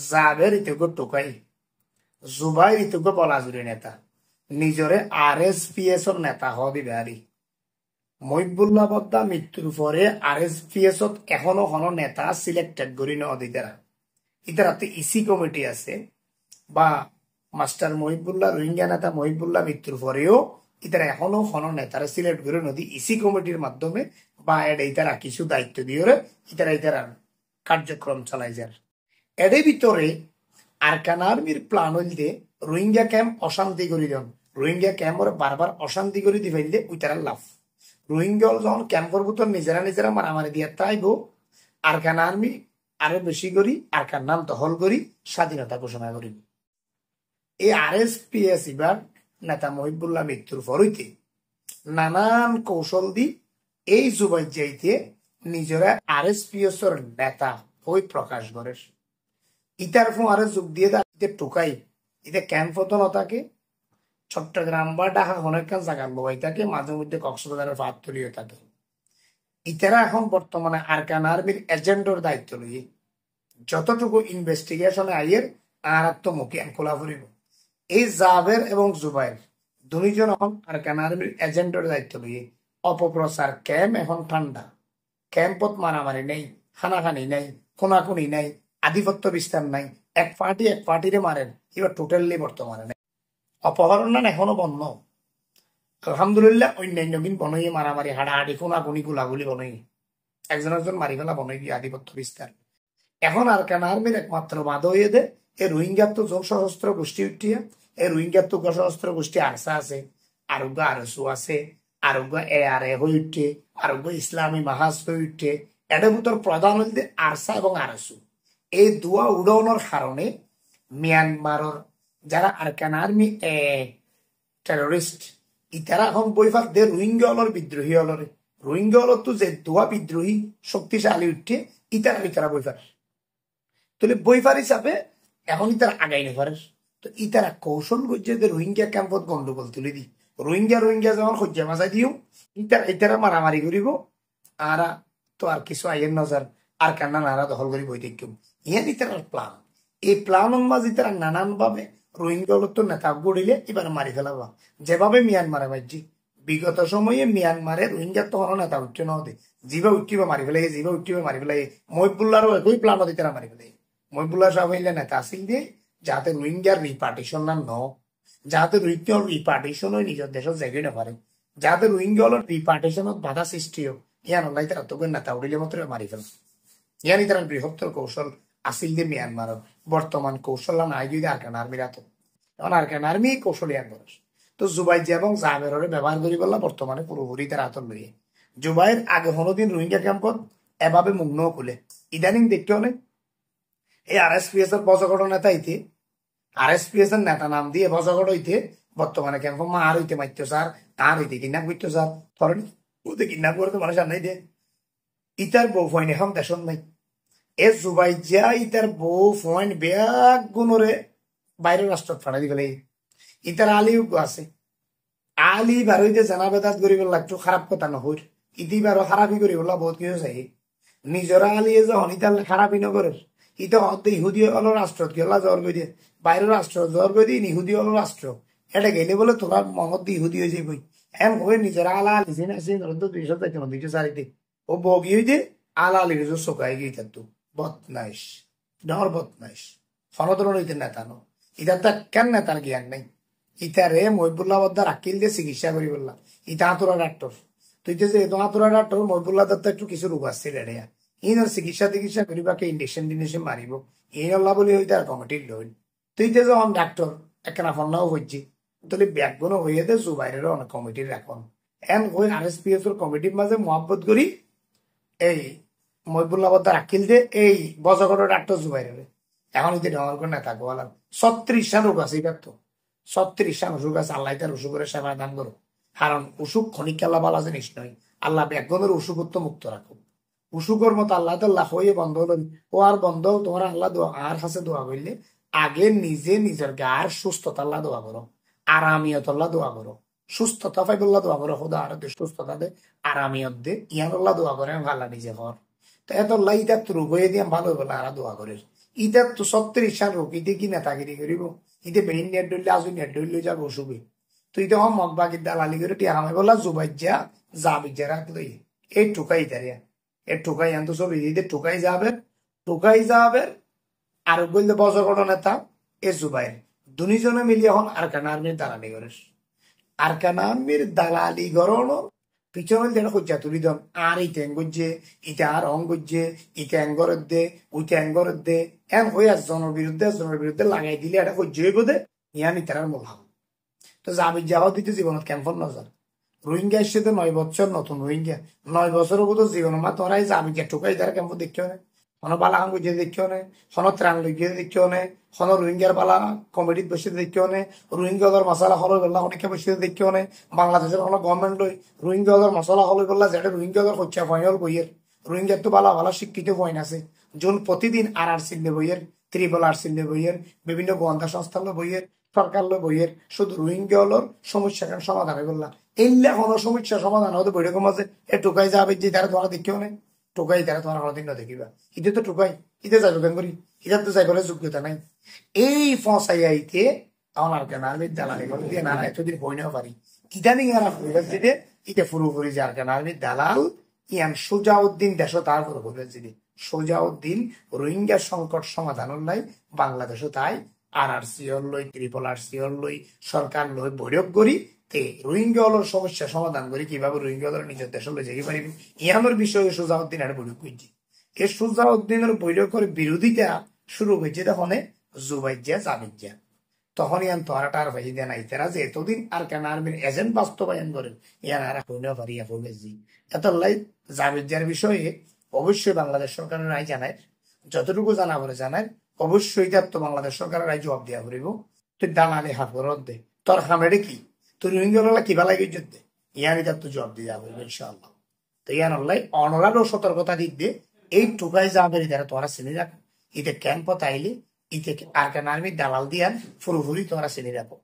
জাবের ইতুগো টোকাই জুবাইর ইতুগো বলাজুরি নেতা নিজরে RSPS এর নেতা হবি বিহারি মহিবুল্লাহ বদ্দা মৃত্যুর পরে RSPS এখনো কোনো নেতা সিলেক্টেড করি ন দিতারা ইতারাতে ইসি কমিটি আছে বা মাস্টার মহিবুল্লাহ রোহিঙ্গা নেতা মহিবুল্লাহ মৃত্যুর পরেও ইতারা এখনো কোনো নেতারা সিলেক্ট করে নদী ইসি কমিটির মাধ্যমে বা ইতারা কিছু দায়িত্ব দিয়ে ইতারা কার্যক্রম চালাই যার এদের ভিতরে আরকান আর্মির প্ল্যান হইলে রোহিঙ্গা ক্যাম্প অশান্তি করে দেন রোহিঙ্গা ক্যাম্প বারবার অশান্তি করে দি ফেললে ওইটারা লাভ রোহিঙ্গা যখন ক্যাম্পের ভিতর নিজেরা মারামারি দিয়ে তাইব আরকান আর্মি আরো বেশি করি আরকান নাম দখল করি স্বাধীনতা ঘোষণা করি এই RSPS এবার নেতা মহিবুল্লাহ মৃত্যুর পর হইতে নানান কৌশল দি এই জুবাই যাইতে নিজেরা RSPS এর নেতা হই প্রকাশ করে ইতার ফোয়ারে যোগ দিয়ে টোকাই এটা ক্যাম্প হতো না থাকে চট্টগ্রাম বা ঢাকা অনেক জায়গার লোক থাকে মাঝে মধ্যে কক্সবাজারের ফাঁকতলিও থাকে ইতারা এখন বর্তমানে আরকান আর্মির এজেন্টর দায়িত্ব লইয়ে যতটুকু ইনভেস্টিগেশনে আইয়ের আর মুখে খোলা ফুরিব এই জাবের এবং জুবাইর দুইজন এখন আরকান আর্মির এজেন্টর দায়িত্ব লইয়ে অপপ্রচার ক্যাম্প এখন ঠান্ডা ক্যাম্পত মারামারি নেই হানাহানি নাই কোনাকুনি নাই আধিপত্য বিস্তার নাই এক পার্টিরে মারেন এবার টোটালি বর্তমানে নাই অপহরণ এখনো বন্ধ আলহামদুলিল্লাহ অন্যান্য দিন বনই মারামারি হাড়াহাড়ি কোনাকুনি গুলাগুলি বনই একজন মারি ফেলা বনই গিয়ে আধিপত্য বিস্তার এখন আরকান আর্মির একমাত্র বাধা হয়ে দে এই রোহিঙ্গার তো যোগ সশস্ত্র গোষ্ঠী উঠিয়া এই রোহিঙ্গার তো সশস্ত্র গোষ্ঠী আরসা আছে আরোগ্য আরসু আছে আরোগ্য ARA হয়ে উঠে আরোগ্য ইসলামী মাহাজ হয়ে উঠে এটার ভিতর প্রধান হইতে আরসা এবং আরসু এই দুয়া উড়ানোর কারণে মিয়ানমারের যারা আরকান আর্মি টেরোরিস্ট ইতারা এখন বইফাক দে রোহিঙ্গা হলর বিদ্রোহী হলরে রোহিঙ্গা হলর তো যে দুয়া বিদ্রোহী শক্তিশালী উঠে ইতারা বইফার তাহলে বইফার হিসাবে এখন ইতারা আগাই নে পারে তো ইতারা কৌশল করছে যে রোহিঙ্গা ক্যাম্পত গন্ডগোল তুলে দি রোহিঙ্গা যখন সজ্জা মাজাই দিও ইতারা মারামারি করিব আর তো আর কিছু আইয়ের নজর আর কান্না নারা দখল করি বই দেখুন ইহান ইতারার প্ল্যান এই প্ল্যানের মাঝে তারা নানান ভাবে রোহিঙ্গা তো নেতা গড়িলে এবার মারি ফেলাবা যেভাবে মিয়ানমারে বাজি বিগত সময়ে মিয়ানমারে রোহিঙ্গা তো কোনো নেতা উঠছে না হতে জিবা উঠিবা মারি ফেলাই জিবা উঠিবা মারি ফেলাই মহিবুল্লাহরও একই প্ল্যান হতে তারা মারি ফেলাই মহিবুল্লাহ সাহেব হইলে নেতা আসিল দিয়ে যাতে রোহিঙ্গার রিপার্টিশন না যাতে রোহিঙ্গা রিপার্টিশন হয় নিজের দেশের জায়গায় না পারে যাতে রোহিঙ্গা হল রিপার্টিশনত বাধা সৃষ্টি হোক ইয়ান হল্লাই তারা তোকে নেতা উঠিলে মাত্র মারি ফেল ইয়ানি তারা বৃহত্তর কৌশল আসিল দিয়ে মিয়ানমার বর্তমান কৌশল নাই যদি আরকান আর্মির হাত এখন আরকান আর্মি কৌশল ইয়ান করে তো জুবাইর এবং জাবের ব্যবহার করি বললা বর্তমানে পুরোপুরি তার হাতত লইয়ে জুবাইর আগে কোনোদিন রোহিঙ্গা ক্যাম্পত এভাবে মুগ্ন খুলে ইদানিং দেখতে অনেক এই RSPS এর বজগড় নেতা হইতে RSPS এর নেতা নাম দিয়ে বজগড় হইতে বর্তমানে ক্যাম্প মার হইতে মারতো স্যার তার হইতে কিডন্যাপ করতো স্যার ধরেন ওদের কিডন্যাপ করে তো মানুষ আর নাই দে ইতার বউ ফয়ন এখন দেশন নাই এ জুবাই যা ইতার বউ ফয়ন ব্যাগ গুণরে বাইরের রাষ্ট্র ফাড়াই দিবে ইতার আলিও আছে আলি বার হইতে জানা বেদাত করিব লাগতো খারাপ কথা নহর ইতি বারো খারাপই করিব বহুত কিছু চাই নিজরা আলিয়ে যখন ইতার খারাপই নগরের ইতা ইহুদি হল রাষ্ট্র গেলা জ্বর গই দিয়ে বাইরের রাষ্ট্র জ্বর গই দিয়ে ইহুদি হল রাষ্ট্র এটা গেলে বলে তোমার মহৎ ইহুদি হয়ে যাবই এম হয়ে নিজেরা আলা আলিসি না সে দুইশো চাইতে দুইশো চারিতে ও বগি হইতে আলা আলি চোখাই গিয়ে থাকতো বদনাইশ ডর বদনাইশ সনতরণ হইতে নেতা নো ইতার তা কেন নেতার জ্ঞান নাই ইতারে মহিবুল্লাহ বদ্দার আকিল দিয়ে চিকিৎসা করি বললাম ইতা হাতুরা ডাক্তার তুই যে হাতুরা ডাক্তার মহিবুল্লাহ দত্ত একটু কিছু রোগ আসছে রেড়িয়া ইনার চিকিৎসা করিবাকে ইঞ্জেকশন মারিব এই আল্লাহ বলে হইতে আর কমিটির লইল তুই যে যখন ডাক্তার একখানা ফন্নাও হইছি তাহলে ব্যাগগুলো হইয়ে দে জুবাইরের অনেক কমিটির রাখন এন হই RSPS এর কমিটির মাঝে মহাব্বত করি এই মহিবুল্লাহ বদ্দার আকিল দিয়ে এই বজগড় ডাক্তার জুবাইরের এখন ইতি ডর করে না থাকবো আলাম 36 রোগ আছে এবার তো 36 অসুখ আছে আল্লাহ তার অসুখের সেবা দান করো কারণ অসুখ ক্ষণিক আল্লাহ বালা জিনিস নয় আল্লাহ ব্যাগনের অসুখত্ব মুক্ত রাখো অসুখের মতো আল্লাহ তাল্লাহ হয়ে বন্ধ হল ও আর বন্ধ তোমার আল্লাহ দোয়া আর কাছে দোয়া করলে আগে নিজে নিজের গার সুস্থতা আল্লাহ দোয়া করো আরামিয়ত আল্লাহ দোয়া করো সুস্থতা পাইবল্লাহ দোয়া করো খোদা আর সুস্থতা দে আরামিয়ত দে ইয়ান আল্লাহ দোয়া করে আল্লাহ নিজে ঘর তো এত আল্লাহ ইটা রোগ হয়ে দিয়ে ভালো বলে আর দোয়া করে ইটা তো 36 রোগ ইতে কি নেতাগিরি করিব ইতে বেইন নেট ডলে আজু নেট ডলে যাব অসুবি তুই তো মগ বাগির দালালি করে টিয়া হামে বলা জুবাইজা জাবিজা রাখলই এই টুকাই দাঁড়িয়া এই টুকাই আনতো সব ইদিতে টুকাই যাবে আর বললে বছর বড় নেতা এ জুবাইর দুজনে মিলি এখন আরকান আর্মির দালালি করে আরকান আর্মির দালালি গরণ পিছনে যেটা খুঁজা তুলি দন আর ইতে গজ্জে ইতে আর অং গজ্জে ইতে অ্যাঙ্গরের দে উইতে অ্যাঙ্গরের দে এন হয়ে জনের বিরুদ্ধে লাগাই দিলে এটা খুঁজে বোধে ইয়ান ইতার মূল হাম তো জাবির যাওয়া দিতে জীবনত কেমন নজর রোহিঙ্গা এসছে তো 9 বছর নতুন রোহিঙ্গা 9 বছর বোধ জীবন মা তোরা জাবির ঠুকাই তারা কেমন দেখিও না হন বালা আঙ্গু যে দেখিও নে হন ত্রাণ লইয়ে দেখিও নে হন রোহিঙ্গার বালা কমিটিত বসে দেখিও নে রোহিঙ্গাদের মশলা হল বেলা অনেকে বসে দেখিও নে বাংলাদেশের হল গভর্নমেন্ট লই রোহিঙ্গাদের মশলা হল বেলা যেটা রোহিঙ্গাদের হচ্ছে ফয়ল বইয়ের রোহিঙ্গার তো বালা ভালো শিক্ষিত বইন আছে যোন প্রতিদিন আর সিলে বইয়ের ত্রিবল আর সিলে বইয়ের বিভিন্ন গোয়েন্দা সংস্থা বইয়ের সরকার বইয়ের শুধু রোহিঙ্গা হলোর সমস্যা সমাধান হয়ে বললাম এইলা কোনো সমস্যা সমাধান হতে বৈরকম আছে এ টোকাই যাবে যে তারা তোমার দেখিও নেই টোকাই তারা তোমার কোনোদিন না দেখিবা ইতে তো টোকাই ইতে যাবে কেন করি ইটার তো যাই বলে যোগ্যতা নাই এই ফসাইয়াইতে আমার কেন আর্মির দালালি করে দিয়ে না এতদিন বই নেওয়া পারি ইদানিং আর দিতে ইতে পুরোপুরি যার কেন আর্মির দালাল ইয়ান সুজাউদ্দিন দেশ তার পুরোপুরি যদি সুজাউদ্দিন রোহিঙ্গা সংকট সমাধান নাই বাংলাদেশও তাই RRC লই RRC লই সরকার লই বৈঠক করি তে রোহিঙ্গা হলোর সমস্যা সমাধান করি কিভাবে রোহিঙ্গা হলোর নিজের দেশ লই যাই পারিবি ইয়ানোর বিষয়ে সুজাউদ্দিন আর বৈঠক করছি এ সুজাউদ্দিনের বৈঠকের বিরোধিতা শুরু হয়েছে তখন জুবাইজা জাবিজা তখন ইয়ান তোহারাটার ভাই দেন আইতারা যে এতদিন আর কেন আর্মির এজেন্ট বাস্তবায়ন করেন ইয়ান আর হইনা পারিয়া হইবেজি এত লাই জাবিজার বিষয়ে অবশ্যই বাংলাদেশ সরকারের রায় জানায় যতটুকু জানা বলে জানায় অবশ্যই তার তো বাংলাদেশ সরকারের রায় জবাব দিয়া করিব তুই দালালি হাত করত দে তোর খামেরে কি তুই রোহিঙ্গা কিবা লাগে দে ইয়ানি তার তো জবাব দিয়ে যাবো ইনশাআল্লাহ তো ইয়ান অনলাই অনরারও সতর্কতা দিতে এই টুকাই যাবে তারা তোরা চিনি রাখ ইতে ক্যাম্প তাইলে ইতে আর কেন আর্মি দালাল দিয়ান ফুরুফুরি তোরা চিনি রাখো